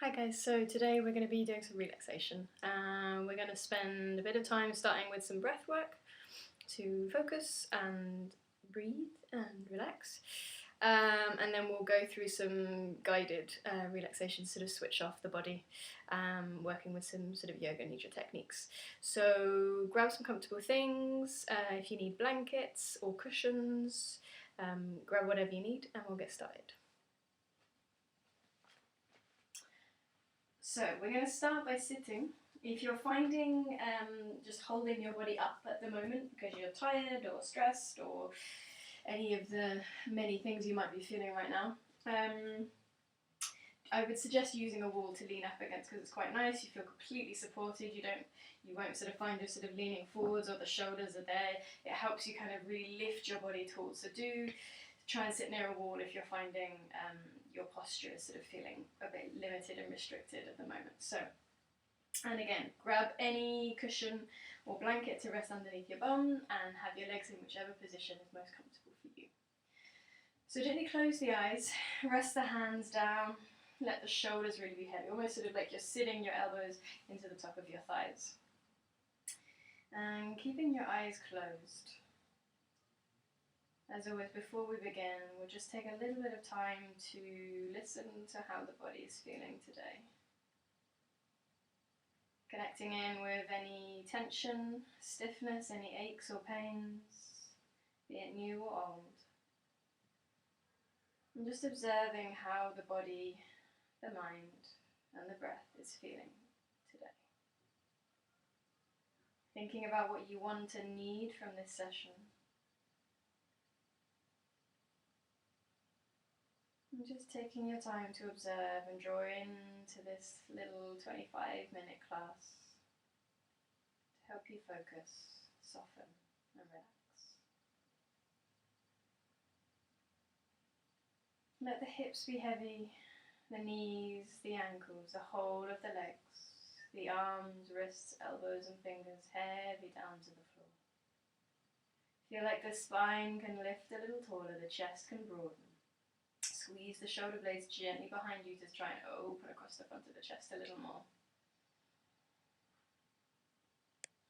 Hi guys, so today we're going to be doing some relaxation. We're going to spend a bit of time starting with some breath work to focus and breathe and relax. And then we'll go through some guided relaxation, sort of switch off the body, working with some sort of yoga nidra techniques. So grab some comfortable things. If you need blankets or cushions, grab whatever you need and we'll get started. So we're going to start by sitting. If you're finding just holding your body up at the moment because you're tired or stressed or any of the many things you might be feeling right now, I would suggest using a wall to lean up against because it's quite nice. You feel completely supported. You won't sort of find yourself sort of leaning forwards or the shoulders are there. It helps you kind of really lift your body towards. So do try and sit near a wall if you're finding your posture is sort of feeling a bit limited and restricted at the moment. So, and again, grab any cushion or blanket to rest underneath your bum and have your legs in whichever position is most comfortable for you. So gently close the eyes, rest the hands down, let the shoulders really be heavy, almost sort of like you're sitting your elbows into the top of your thighs. And keeping your eyes closed. As always, before we begin, we'll just take a little bit of time to listen to how the body is feeling today. Connecting in with any tension, stiffness, any aches or pains, be it new or old. And just observing how the body, the mind, and the breath is feeling today. Thinking about what you want and need from this session. And just taking your time to observe and draw into this little 25-minute class to help you focus, soften and relax. Let the hips be heavy, the knees, the ankles, the whole of the legs, the arms, wrists, elbows and fingers heavy down to the floor. Feel like the spine can lift a little taller, the chest can broaden. Squeeze the shoulder blades gently behind you to try and open across the front of the chest a little more.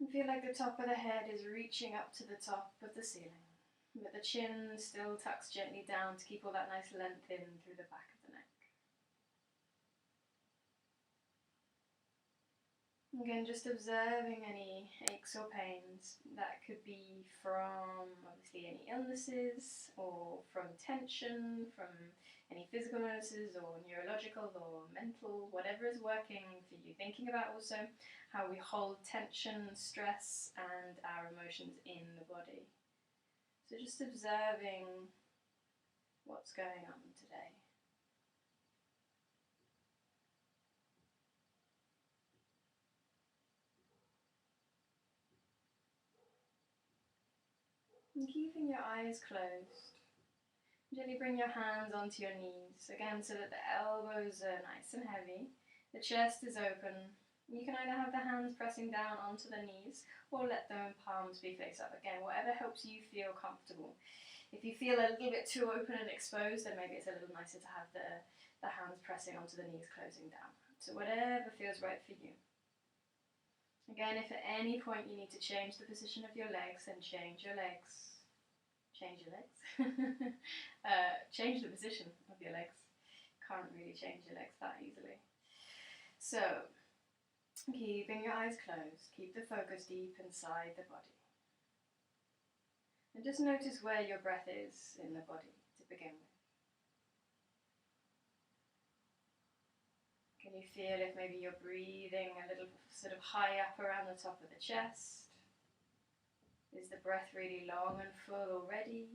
And feel like the top of the head is reaching up to the top of the ceiling, but the chin still tucks gently down to keep all that nice length in through the back of the neck. Again, just observing any aches or pains that could be from obviously any illnesses or from tension, from any physical illnesses or neurological or mental, whatever is working for you. Thinking about also how we hold tension, stress and our emotions in the body. So just observing what's going on today. And keeping your eyes closed, gently bring your hands onto your knees, again so that the elbows are nice and heavy, the chest is open. You can either have the hands pressing down onto the knees or let the palms be face up. Again, whatever helps you feel comfortable. If you feel a little bit too open and exposed, then maybe it's a little nicer to have the hands pressing onto the knees, closing down. So whatever feels right for you. Again, if at any point you need to change the position of your legs, then change your legs. Change your legs. Change the position of your legs. Can't really change your legs that easily. So, keeping your eyes closed, keep the focus deep inside the body. And just notice where your breath is in the body to begin with. Can you feel if maybe you're breathing a little sort of high up around the top of the chest? Is the breath really long and full already?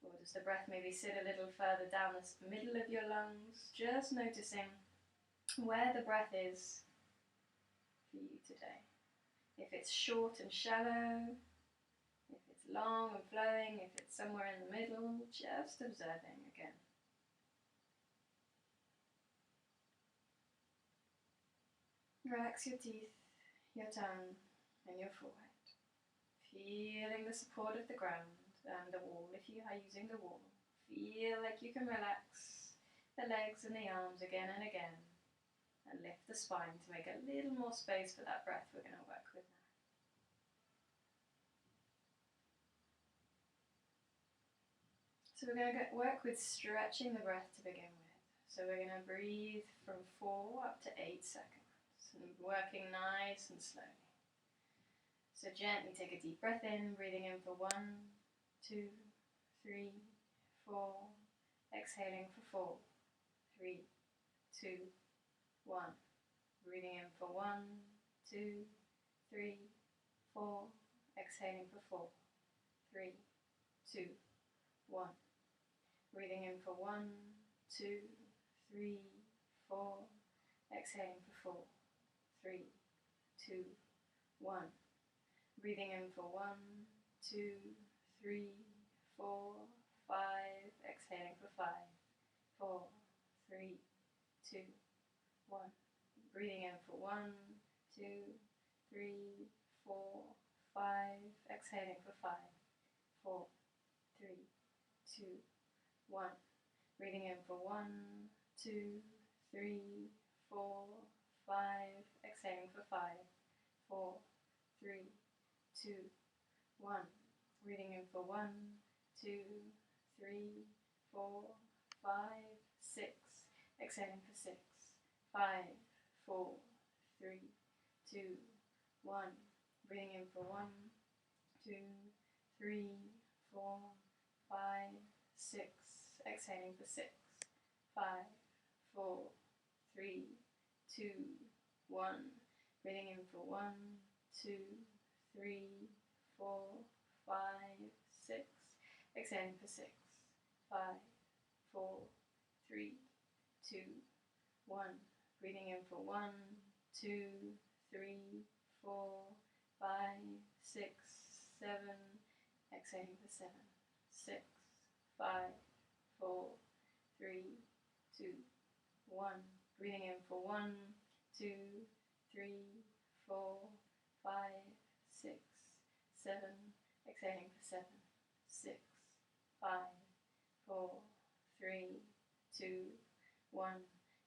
Or does the breath maybe sit a little further down the middle of your lungs? Just noticing where the breath is for you today. If it's short and shallow, if it's long and flowing, if it's somewhere in the middle, just observing again. Relax your teeth, your tongue and your forehead. Feeling the support of the ground and the wall if you are using the wall. Feel like you can relax the legs and the arms again and again and lift the spine to make a little more space for that breath we're going to work with now. So we're going to work with stretching the breath to begin with. So we're going to breathe from 4 up to 8 seconds, and working nice and slowly. So gently take a deep breath in, breathing in for 1, 2, 3, 4. Exhaling for 4, 3, 2, 1. Breathing in for 1, 2, 3, 4. Exhaling for 4, 3, 2, 1. Breathing in for 1, 2, 3, 4. Exhaling for 4, 3, 2, 1. Breathing in for 1, 2, 3, 4, 5. Exhaling for 5, 4, 3, 2, 1. Breathing in for 1, 2, 3, 4, 5. Exhaling for 5, 4, 3, 2, 1. Breathing in for 1, 2, 3, 4, 5. Exhaling for 5, 4, 3, 2, 1. Breathing in for 1, 2, 3, 4, 5, 6. Exhaling for 6, 5, 4, 3, 2, 1. Breathing in for 1, 2, 3, 4, 5, 6. Exhaling for 6, 5, 4, 3, 2, 1. Breathing in for 1, 2, 3, 4, 5, 6. Exhaling for 6, 5, 4, 3, 2, 1. Breathing in for 1, 2, 3, 4, 5, 6, 7. Exhaling for 7, 6, 5, 4, 3, 2, 1. Breathing in for 1, 2, 3, 4, 5, 6, 7. Exhaling for 7, 6, 5, 4, 3, 2, 1.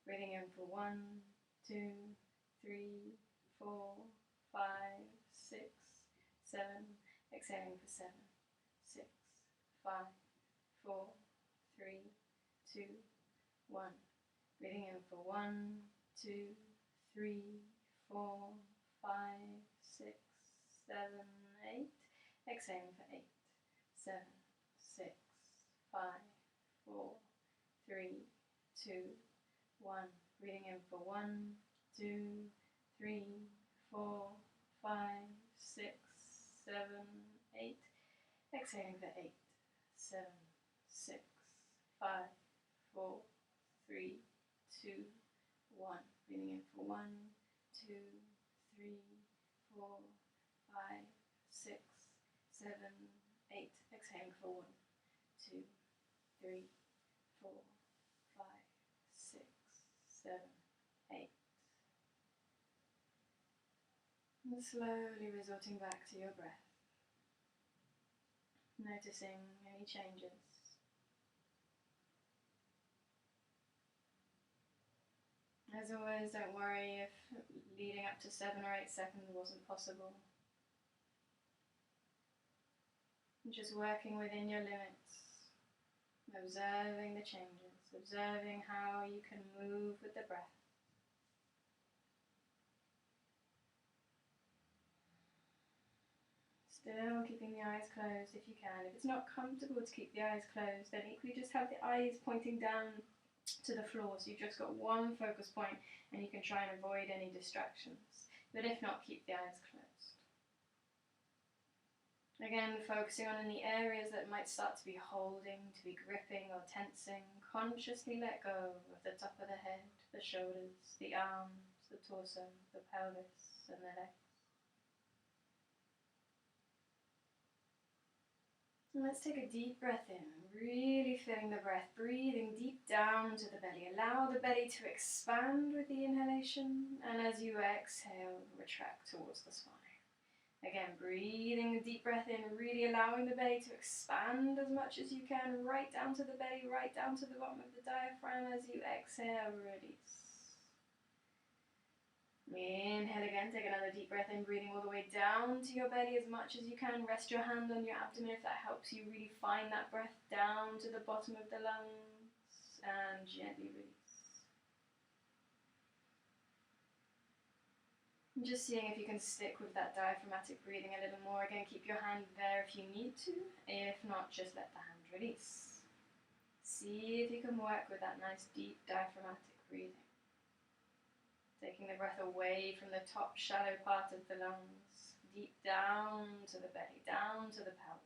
Breathing in for 1, 2, 3, 4, 5, 6, 7. Exhaling for 7, 6, 5, 4, 3, 2, 1. Breathing in for 1, 2, 3, 4, 5, 6, 7, 8. Exhaling for 8, 7, 6, 5, 4, 3, 2, 1. Breathing in for 1, 2, 3, 4, 5, 6, 7, 8. Exhaling for 8, 7, 6, 5, 4, 3, 2, 1. Breathing in for 1, 2, 3, 4, 5, 6, 7, 8. Exhaling for 1, 2, 3, 4, 5, 6, 7, 8. And slowly resorting back to your breath. Noticing any changes. As always, don't worry if leading up to 7 or 8 seconds wasn't possible. Just working within your limits, observing the changes, observing how you can move with the breath. Still keeping the eyes closed if you can. If it's not comfortable to keep the eyes closed, then equally just have the eyes pointing down to the floor, so you've just got one focus point and you can try and avoid any distractions. But if not, keep the eyes closed. Again, focusing on any areas that might start to be holding, to be gripping or tensing. Consciously let go of the top of the head, the shoulders, the arms, the torso, the pelvis and the legs. And let's take a deep breath in, really feeling the breath, breathing deep down to the belly. Allow the belly to expand with the inhalation, and as you exhale, retract towards the spine. Again, breathing a deep breath in, really allowing the belly to expand as much as you can, right down to the belly, right down to the bottom of the diaphragm. As you exhale, release. Inhale again, take another deep breath in, breathing all the way down to your belly as much as you can. Rest your hand on your abdomen if that helps you really find that breath down to the bottom of the lungs, and gently release. And just seeing if you can stick with that diaphragmatic breathing a little more. Again, keep your hand there if you need to. If not, just let the hand release. See if you can work with that nice deep diaphragmatic breathing. Taking the breath away from the top shallow part of the lungs, deep down to the belly, down to the pelvis.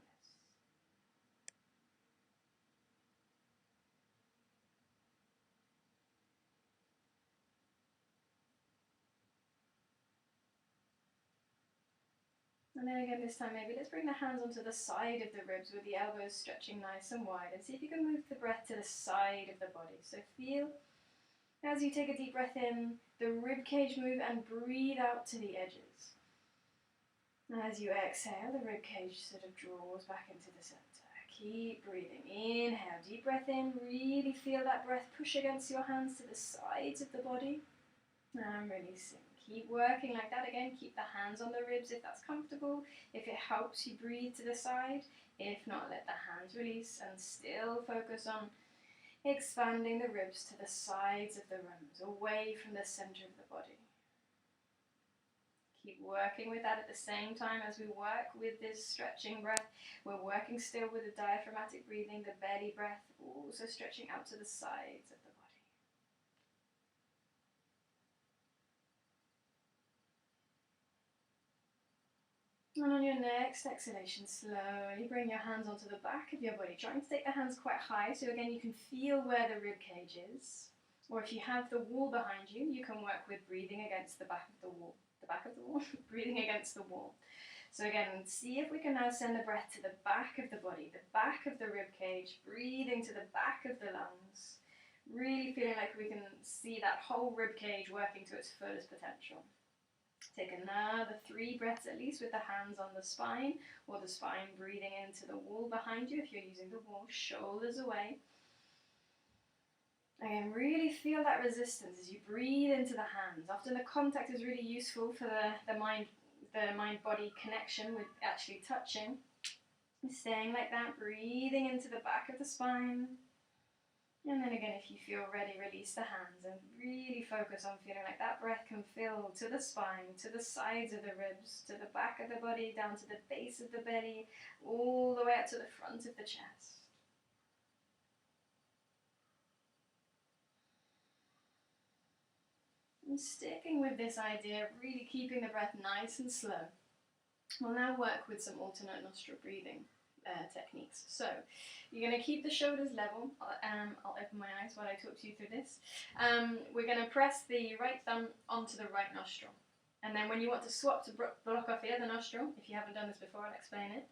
And then again this time maybe let's bring the hands onto the side of the ribs with the elbows stretching nice and wide, and see if you can move the breath to the side of the body. So feel as you take a deep breath in, the rib cage move, and breathe out to the edges. And as you exhale, the rib cage sort of draws back into the center. Keep breathing. Inhale, deep breath in. Really feel that breath push against your hands to the sides of the body. And releasing. Keep working like that again. Keep the hands on the ribs if that's comfortable. If it helps you breathe to the side. If not, let the hands release and still focus on expanding the ribs to the sides of the ribs, away from the center of the body. Keep working with that at the same time as we work with this stretching breath. We're working still with the diaphragmatic breathing, the belly breath, also stretching out to the sides of the body. And on your next exhalation, slowly bring your hands onto the back of your body, trying to take the hands quite high, so again you can feel where the rib cage is. Or if you have the wall behind you, you can work with breathing against the back of the wall. The back of the wall? Breathing against the wall. So again, see if we can now send the breath to the back of the body, the back of the rib cage, breathing to the back of the lungs. Really feeling like we can see that whole rib cage working to its fullest potential. Take another 3 breaths at least with the hands on the spine, or the spine breathing into the wall behind you if you're using the wall, shoulders away. Again, really feel that resistance as you breathe into the hands. Often the contact is really useful for the mind-body connection with actually touching. Staying like that, breathing into the back of the spine. And then again, if you feel ready, release the hands and really focus on feeling like that breath can fill to the spine, to the sides of the ribs, to the back of the body, down to the base of the belly, all the way up to the front of the chest. And sticking with this idea, really keeping the breath nice and slow, we'll now work with some alternate nostril breathing techniques. So you're going to keep the shoulders level. I'll open my eyes while I talk to you through this. We're going to press the right thumb onto the right nostril. And then when you want to swap to block off the other nostril, if you haven't done this before, I'll explain it.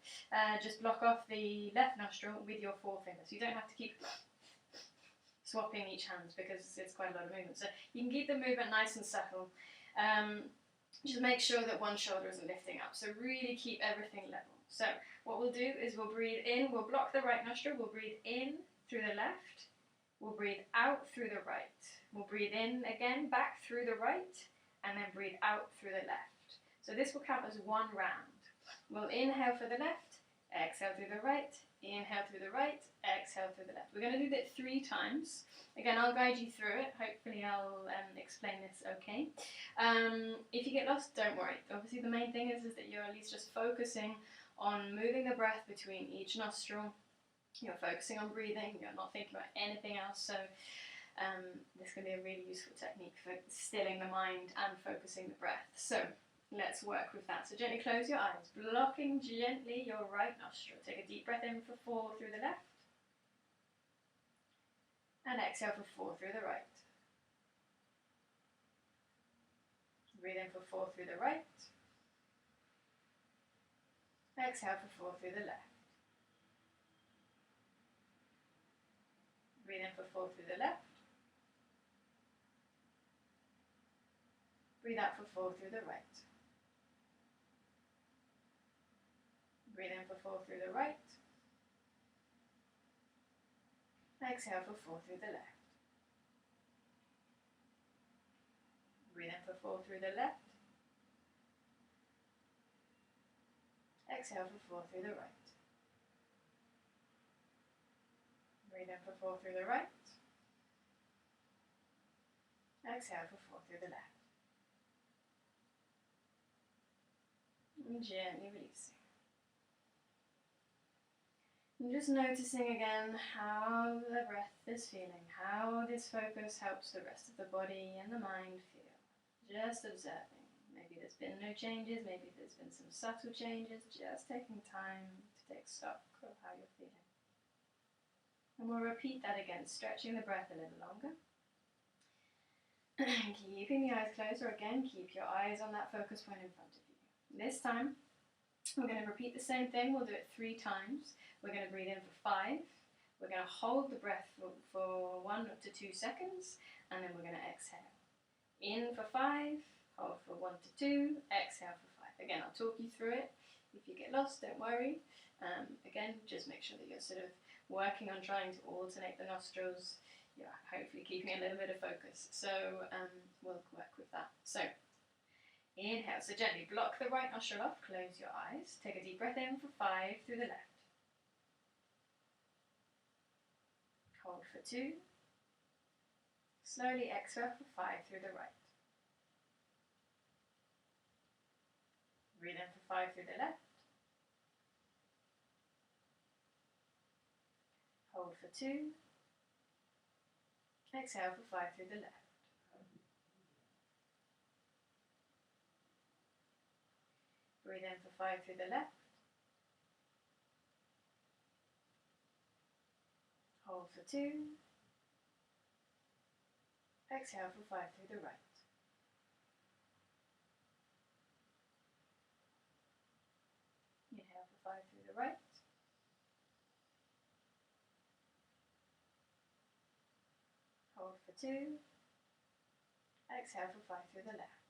Just block off the left nostril with your forefinger. So you don't have to keep swapping each hand because it's quite a lot of movement. So you can keep the movement nice and subtle. Just make sure that one shoulder isn't lifting up. So really keep everything level. So what we'll do is we'll breathe in, we'll block the right nostril, we'll breathe in through the left, we'll breathe out through the right. We'll breathe in again, back through the right, and then breathe out through the left. So this will count as one round. We'll inhale for the left, exhale through the right, inhale through the right, exhale through the left. We're going to do that 3 times. Again, I'll guide you through it. Hopefully I'll explain this okay. If you get lost, don't worry. Obviously the main thing is that you're at least just focusing on moving the breath between each nostril. You're focusing on breathing, you're not thinking about anything else. So this can be a really useful technique for stilling the mind and focusing the breath. So let's work with that. So gently close your eyes, blocking gently your right nostril. Take a deep breath in for 4 through the left. And exhale for 4 through the right. Breathe in for 4 through the right. Exhale for 4 through the left. Breathe in for 4 through the left. Breathe out for 4 through the right. Breathe in for 4 through the right. Exhale for 4 through the left. Breathe Breathe in for 4 through the left. Exhale for 4 through the right. Breathe in for 4 through the right. Exhale for 4 through the left. And gently releasing. And just noticing again how the breath is feeling, how this focus helps the rest of the body and the mind feel. Just observing. Maybe there's been no changes, maybe there's been some subtle changes, just taking time to take stock of how you're feeling. And we'll repeat that again, stretching the breath a little longer. Keeping the eyes closed, or again, keep your eyes on that focus point in front of you. This time, we're going to repeat the same thing. We'll do it 3 times. We're going to breathe in for 5. We're going to hold the breath for 1 to 2 seconds, and then we're going to exhale. In for 5, hold for 1 to 2, exhale for 5. Again, I'll talk you through it. If you get lost, don't worry. Again, just make sure that you're sort of working on trying to alternate the nostrils. Yeah, hopefully keeping a little bit of focus. So we'll work with that. So inhale, so gently block the right nostril off, close your eyes. Take a deep breath in for 5 through the left. Hold for 2. Slowly exhale for 5 through the right. Breathe in for 5 through the left. Hold for 2. Exhale for 5 through the left. Breathe in for 5 through the left. Hold for 2. Exhale for 5 through the right. Inhale for 5 through the right. Hold for 2. Exhale for 5 through the left.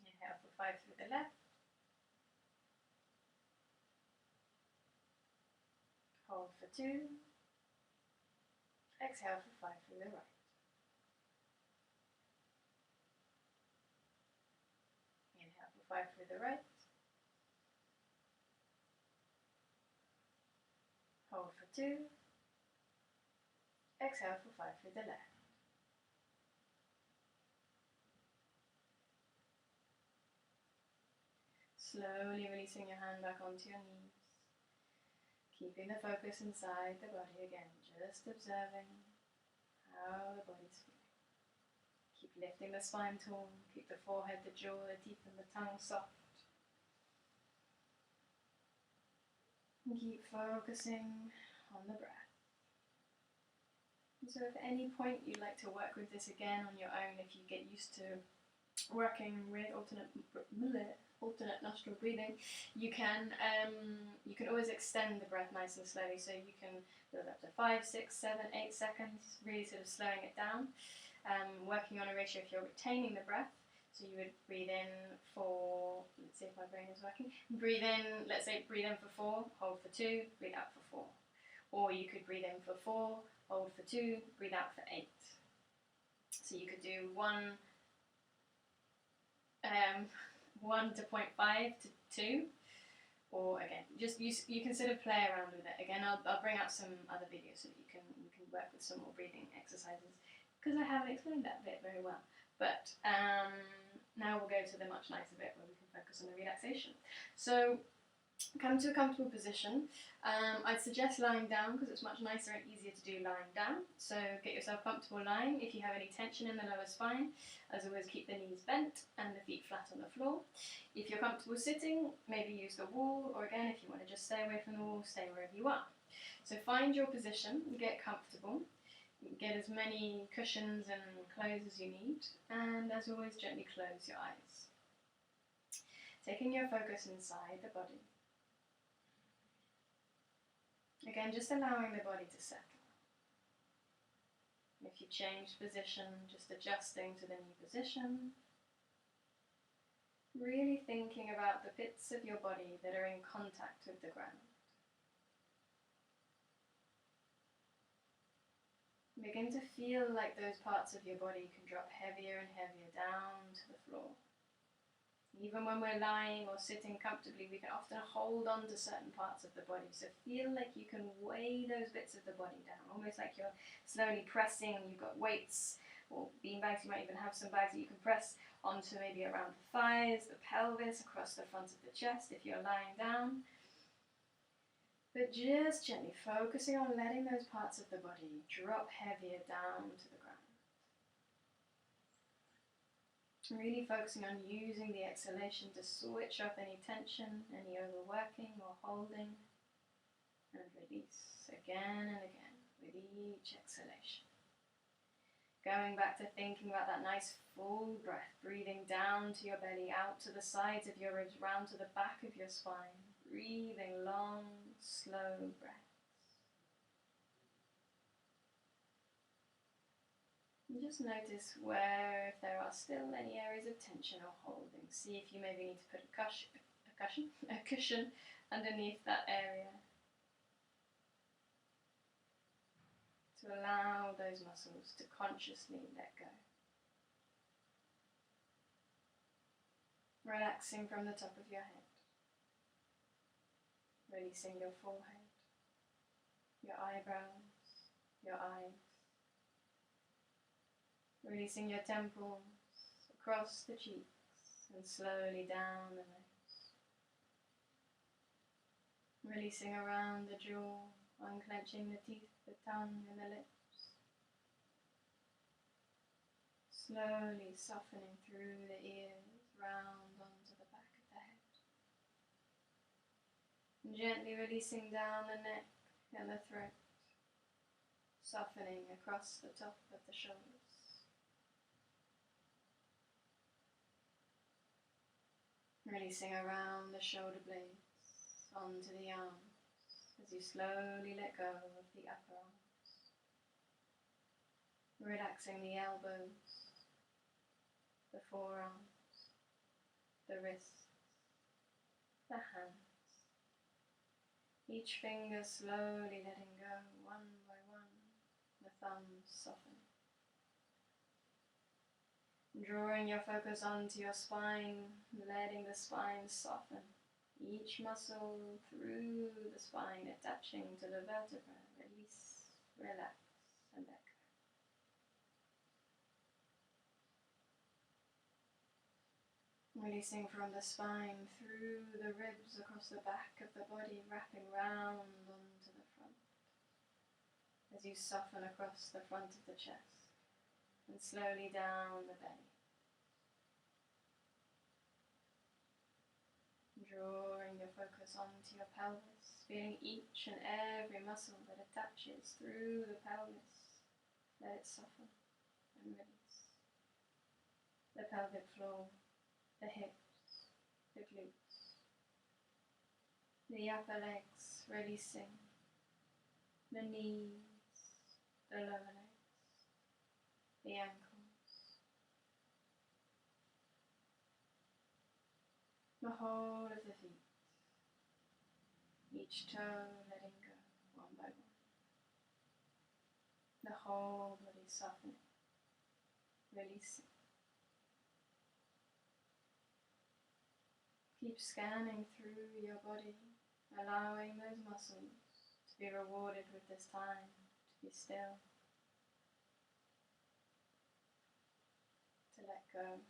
Inhale for 5 through the left. Hold for 2. Exhale for 5 through the right. Inhale for 5 through the right. Hold for 2. Exhale for 5 through the left. Slowly releasing your hand back onto your knees. Keeping the focus inside the body again, just observing how the body's feeling. Keep lifting the spine tall, keep the forehead, the jaw, the teeth and the tongue soft. And keep focusing on the breath. So if at any point you'd like to work with this again on your own, if you get used to working with alternate nostril breathing, you can always extend the breath nice and slowly, so you can build up to 5, 6, 7, 8 seconds, really sort of slowing it down, working on a ratio if you're retaining the breath. So you would breathe in for, let's see if my brain is working, breathe in, let's say breathe in for 4, hold for 2, breathe out for 4. Or you could breathe in for 4, hold for 2, breathe out for 8. So you could do 1 to 0.5 to 2, or again, just you can sort of play around with it. Again, I'll bring out some other videos so that you can work with some more breathing exercises, because I haven't explained that bit very well. But now we'll go to the much nicer bit where we can focus on the relaxation. So come to a comfortable position. I'd suggest lying down because it's much nicer and easier to do lying down. So get yourself comfortable lying. If you have any tension in the lower spine, as always, keep the knees bent and the feet flat on the floor. If you're comfortable sitting, maybe use the wall, or again, if you want to just stay away from the wall, stay wherever you are. So find your position, get comfortable, get as many cushions and clothes as you need, and as always, gently close your eyes. Taking your focus inside the body. Again, just allowing the body to settle. If you change position, just adjusting to the new position. Really thinking about the bits of your body that are in contact with the ground. Begin to feel like those parts of your body can drop heavier and heavier down to the floor. Even when we're lying or sitting comfortably, we can often hold on to certain parts of the body. So feel like you can weigh those bits of the body down, almost like you're slowly pressing. You've got weights or bean bags. You might even have some bags that you can press onto maybe around the thighs, the pelvis, across the front of the chest if you're lying down. But just gently focusing on letting those parts of the body drop heavier down to the ground. Really focusing on using the exhalation to switch off any tension, any overworking or holding, and release again and again with each exhalation. Going back to thinking about that nice full breath, breathing down to your belly, out to the sides of your ribs, round to the back of your spine, breathing long, slow breaths. And just notice where, if there are still any areas of tension or holding. See if you maybe need to put a cushion underneath that area to allow those muscles to consciously let go. Relaxing from the top of your head, releasing your forehead, your eyebrows, your eyes. Releasing your temples, across the cheeks, and slowly down the nose. Releasing around the jaw, unclenching the teeth, the tongue, and the lips. Slowly softening through the ears, round onto the back of the head. And gently releasing down the neck and the throat, softening across the top of the shoulders. Releasing around the shoulder blades, onto the arms, as you slowly let go of the upper arms. Relaxing the elbows, the forearms, the wrists, the hands. Each finger slowly letting go, one by one, the thumbs softening. Drawing your focus onto your spine, letting the spine soften. Each muscle through the spine attaching to the vertebra. Release, relax, and let go. Releasing from the spine through the ribs across the back of the body, wrapping round onto the front. As you soften across the front of the chest and slowly down the belly. Drawing your focus onto your pelvis, feeling each and every muscle that attaches through the pelvis. Let it soften and release. The pelvic floor, the hips, the glutes, the upper legs releasing, the knees, the lower legs, the ankles. The whole of the feet, each toe letting go one by one. The whole body softening, releasing. Keep scanning through your body, allowing those muscles to be rewarded with this time to be still, to let go.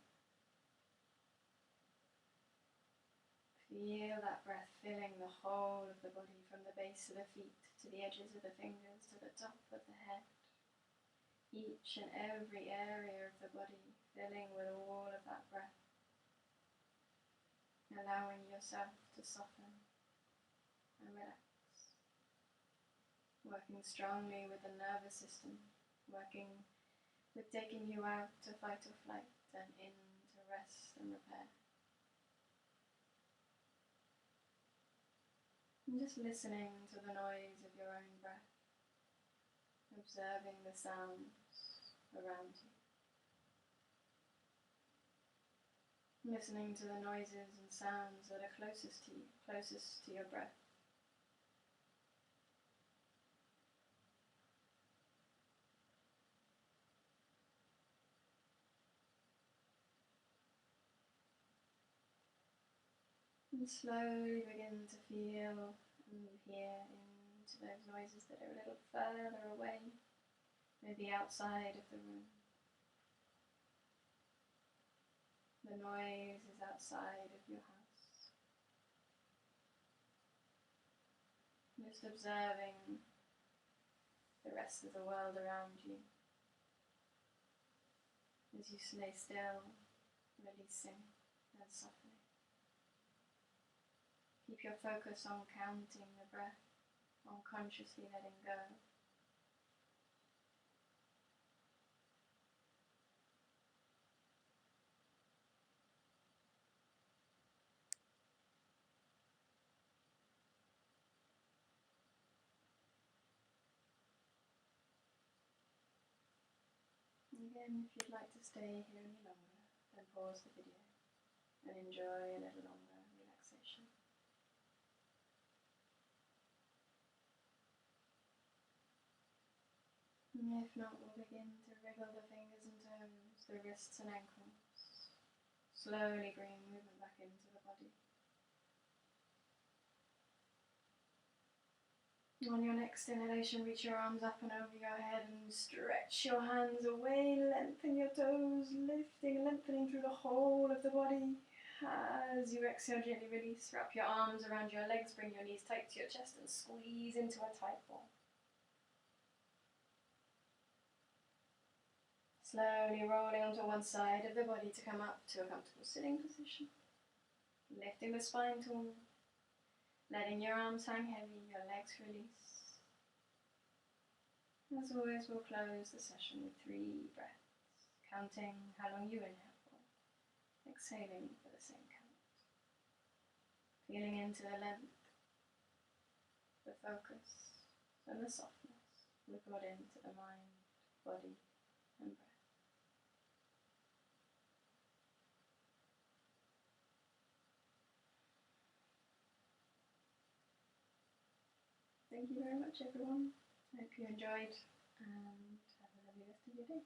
Feel that breath filling the whole of the body, from the base of the feet to the edges of the fingers to the top of the head. Each and every area of the body filling with all of that breath. Allowing yourself to soften and relax. Working strongly with the nervous system, working with taking you out to fight or flight and into rest and repair. And just listening to the noise of your own breath, observing the sounds around you. Listening to the noises and sounds that are closest to you, closest to your breath. And slowly begin to feel and hear into those noises that are a little further away, maybe outside of the room. The noise is outside of your house. Just observing the rest of the world around you as you stay still, releasing and softening. Keep your focus on counting the breath, on consciously letting go. Again, if you'd like to stay here any longer, then pause the video and enjoy a little longer relaxation. And if not, we'll begin to wriggle the fingers and toes, the wrists and ankles. Slowly bring movement back into the body. On your next inhalation, reach your arms up and over your head and stretch your hands away, lengthen your toes, lifting, lengthening through the whole of the body. As you exhale, gently release, wrap your arms around your legs, bring your knees tight to your chest and squeeze into a tight ball. Slowly rolling onto one side of the body to come up to a comfortable sitting position. Lifting the spine tall, letting your arms hang heavy, your legs release. As always, we'll close the session with 3 breaths, counting how long you inhale for, exhaling for the same count. Feeling into the length, the focus, and the softness we've got into the mind, body, and breath. Thank you very much, everyone. I hope you enjoyed and have a lovely rest of your day.